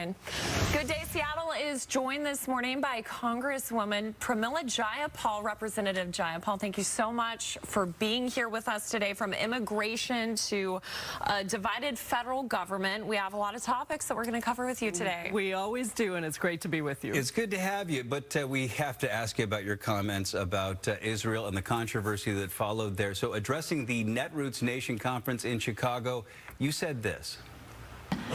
Palestine. Good Day Seattle is joined this morning by Congresswoman Pramila Jayapal. Representative Jayapal, thank you so much for being here with us today. From immigration to a divided federal government, we have a lot of topics that we're going to cover with you today. We always do, and it's great to be with you. It's good to have you, but we have to ask you about your comments about Israel and the controversy that followed there. So addressing the Netroots Nation Conference in Chicago, you said this.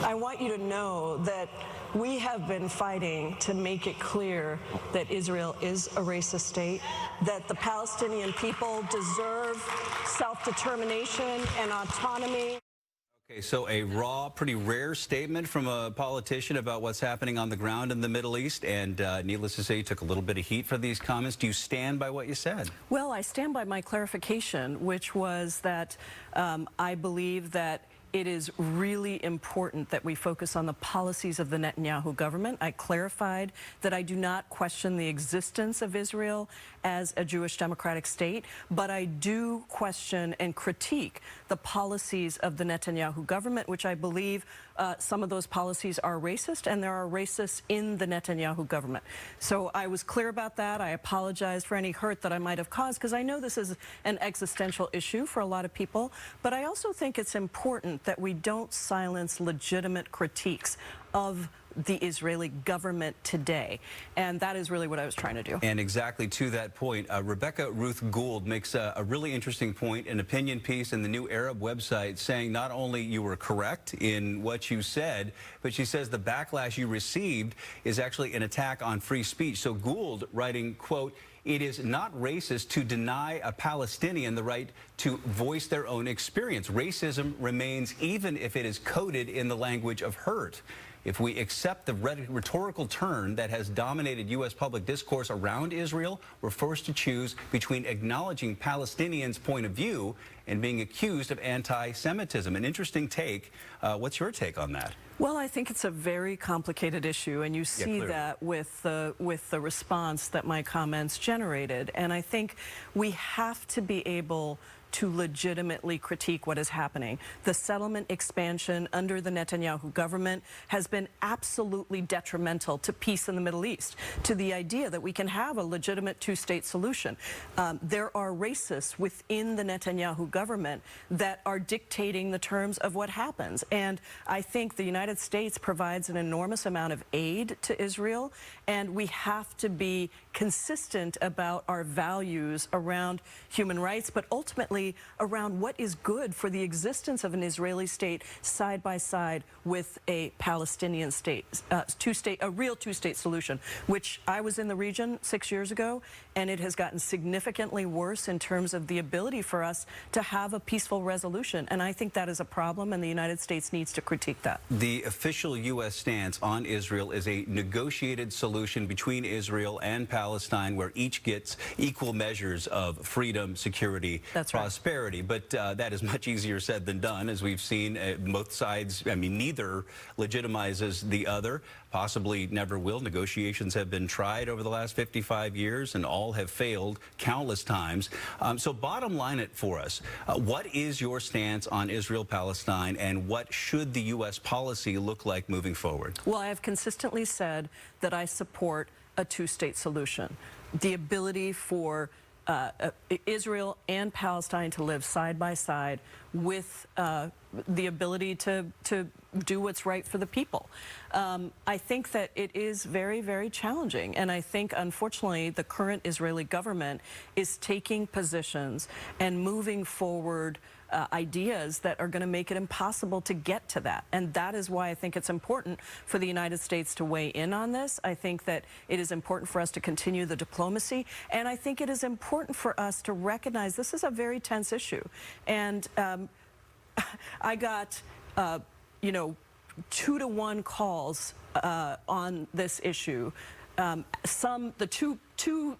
I want you to know that we have been fighting to make it clear that Israel is a racist state, that the Palestinian people deserve self-determination and autonomy. Okay, so a raw, pretty rare statement from a politician about what's happening on the ground in the Middle East, and needless to say, you took a little bit of heat for these comments. Do you stand by what you said? Well, I stand by my clarification, which was that I believe that it is really important that we focus on the policies of the Netanyahu government. I clarified that I do not question the existence of Israel as a Jewish democratic state, but I do question and critique the policies of the Netanyahu government, which I believe some of those policies are racist, and there are racists in the Netanyahu government. So I was clear about that. I apologize for any hurt that I might have caused, because I know this is an existential issue for a lot of people, but I also think it's important that we don't silence legitimate critiques of the Israeli government today. And that is really what I was trying to do. And exactly to that point, Rebecca Ruth Gould makes a really interesting point, an opinion piece in the New Arab website, saying not only you were correct in what you said, but she says the backlash you received is actually an attack on free speech. So Gould writing, quote, "It is not racist to deny a Palestinian the right to voice their own experience. Racism remains even if it is coded in the language of hurt. If we accept the rhetorical turn that has dominated U.S. public discourse around Israel, we're forced to choose between acknowledging Palestinians' point of view and being accused of anti-Semitism." An interesting take. What's your take on that? Well, I think it's a very complicated issue, and you see that with the response that my comments generated. And I think we have to be able to legitimately critique what is happening. The settlement expansion under the Netanyahu government has been absolutely detrimental to peace in the Middle East, to the idea that we can have a legitimate two-state solution. There are racists within the Netanyahu government that are dictating the terms of what happens. And I think the United States provides an enormous amount of aid to Israel, and we have to be consistent about our values around human rights, but ultimately around what is good for the existence of an Israeli state side by side with a Palestinian state, a real two-state solution, which I was in the region 6 years ago, and it has gotten significantly worse in terms of the ability for us to have a peaceful resolution. And I think that is a problem, and the United States needs to critique that. The official U.S. stance on Israel is a negotiated solution between Israel and Palestine, where each gets equal measures of freedom, security, prosperity. But that is much easier said than done, as we've seen. Both sides, I mean, neither legitimizes the other, possibly never will. Negotiations have been tried over the last 55 years, and all have failed countless times. So bottom line it for us. What is your stance on Israel-Palestine, and what should the U.S. policy look like moving forward? Well, I have consistently said that I support a two-state solution. The ability for Israel and Palestine to live side by side with the ability to do what's right for the people. I think that it is very, very challenging, and I think, unfortunately, the current Israeli government is taking positions and moving forward ideas that are going to make it impossible to get to that. And that is why I think it's important for the United States to weigh in on this. I think that it is important for us to continue the diplomacy, and I think it is important for us to recognize this is a very tense issue. And I got, you know, 2-to-1 calls on this issue. The two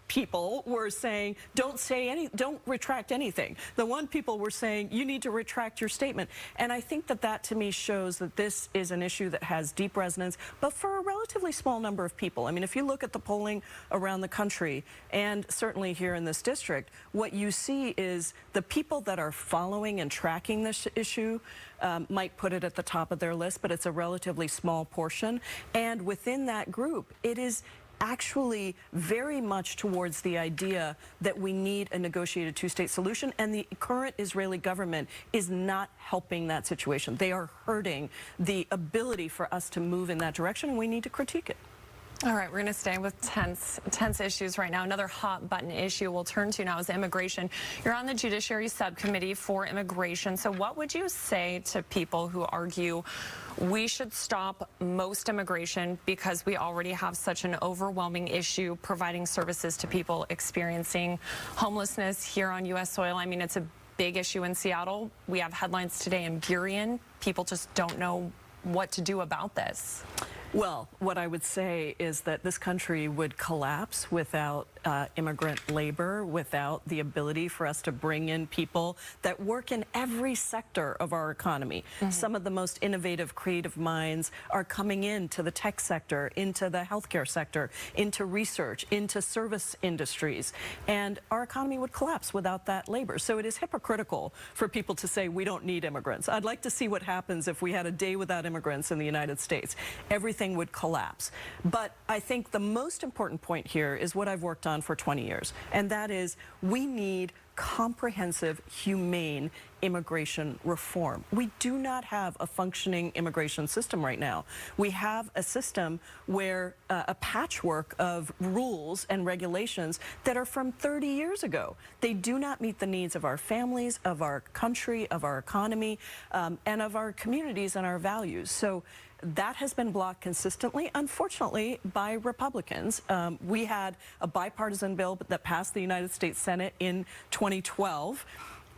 people were saying, don't retract anything. The one people were saying, you need to retract your statement. And I think that to me shows that this is an issue that has deep resonance, but for a relatively small number of people. I mean, if you look at the polling around the country, and certainly here in this district, what you see is the people that are following and tracking this issue might put it at the top of their list, but it's a relatively small portion. And within that group, it is actually very much towards the idea that we need a negotiated two-state solution, and the current Israeli government is not helping that situation. They are hurting the ability for us to move in that direction, and we need to critique it. All right, we're going to stay with tense issues right now. Another hot button issue we'll turn to now is immigration. You're on the Judiciary Subcommittee for Immigration. So what would you say to people who argue we should stop most immigration because we already have such an overwhelming issue providing services to people experiencing homelessness here on U.S. soil? I mean, it's a big issue in Seattle. We have headlines today in Burien. People just don't know what to do about this. Well, what I would say is that this country would collapse without immigrant labor, without the ability for us to bring in people that work in every sector of our economy. Some of the most innovative, creative minds are coming into the tech sector, into the healthcare sector, into research, into service industries. And our economy would collapse without that labor. So it is hypocritical for people to say we don't need immigrants. I'd like to see what happens if we had a day without immigrants in the United States. Everything would collapse. But I think the most important point here is what I've worked on for 20 years, and that is we need comprehensive, humane immigration reform. We do not have a functioning immigration system right now. We have a system where a patchwork of rules and regulations that are from 30 years ago. They do not meet the needs of our families, of our country, of our economy, and of our communities and our values. So that has been blocked consistently, unfortunately, by Republicans. We had a bipartisan bill that passed the United States Senate in 2012.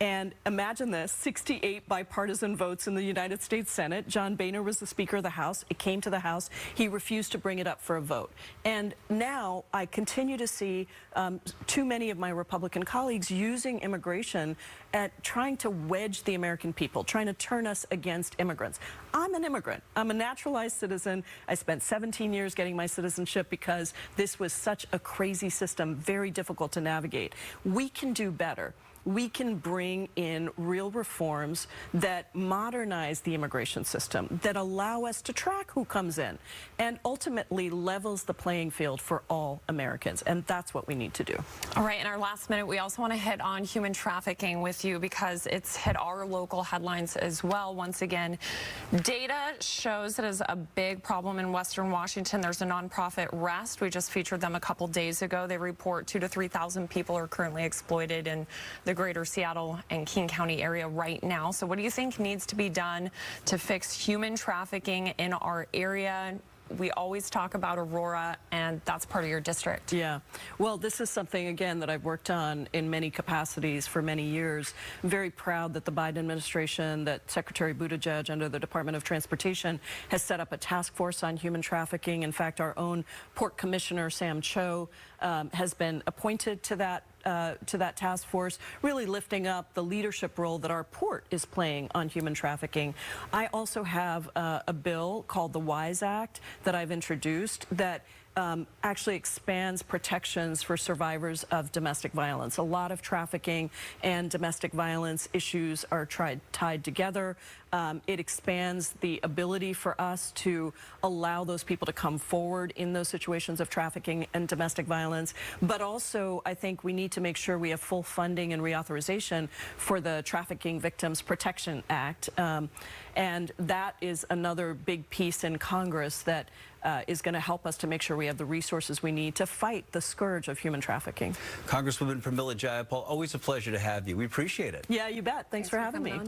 And imagine this, 68 bipartisan votes in the United States Senate. John Boehner was the Speaker of the House. It came to the House. He refused to bring it up for a vote. And now I continue to see too many of my Republican colleagues using immigration at trying to wedge the American people, trying to turn us against immigrants. I'm an immigrant. I'm a naturalized citizen. I spent 17 years getting my citizenship because this was such a crazy system, very difficult to navigate. We can do better. We can bring in real reforms that modernize the immigration system, that allow us to track who comes in, and ultimately levels the playing field for all Americans. And that's what we need to do. All right, in our last minute, we also want to hit on human trafficking with you because it's hit our local headlines as well. Once again, data shows it is a big problem in Western Washington. There's a nonprofit, REST. We just featured them a couple days ago. They report 2,000 to 3,000 people are currently exploited in the greater Seattle and King County area right now. So what do you think needs to be done to fix human trafficking in our area? We always talk about Aurora, and that's part of your district. Yeah. Well, this is something, again, that I've worked on in many capacities for many years. I'm very proud that the Biden administration, that Secretary Buttigieg under the Department of Transportation has set up a task force on human trafficking. In fact, our own Port Commissioner, Sam Cho, has been appointed to that task force, really lifting up the leadership role that our port is playing on human trafficking. I also have a bill called the WISE Act that I've introduced that actually expands protections for survivors of domestic violence. A lot of trafficking and domestic violence issues are tied together. It expands the ability for us to allow those people to come forward in those situations of trafficking and domestic violence. But also, I think we need to make sure we have full funding and reauthorization for the Trafficking Victims Protection Act. And that is another big piece in Congress that is going to help us to make sure we have the resources we need to fight the scourge of human trafficking. Congresswoman Pramila Jayapal, always a pleasure to have you. We appreciate it. Yeah, you bet. Thanks for having me.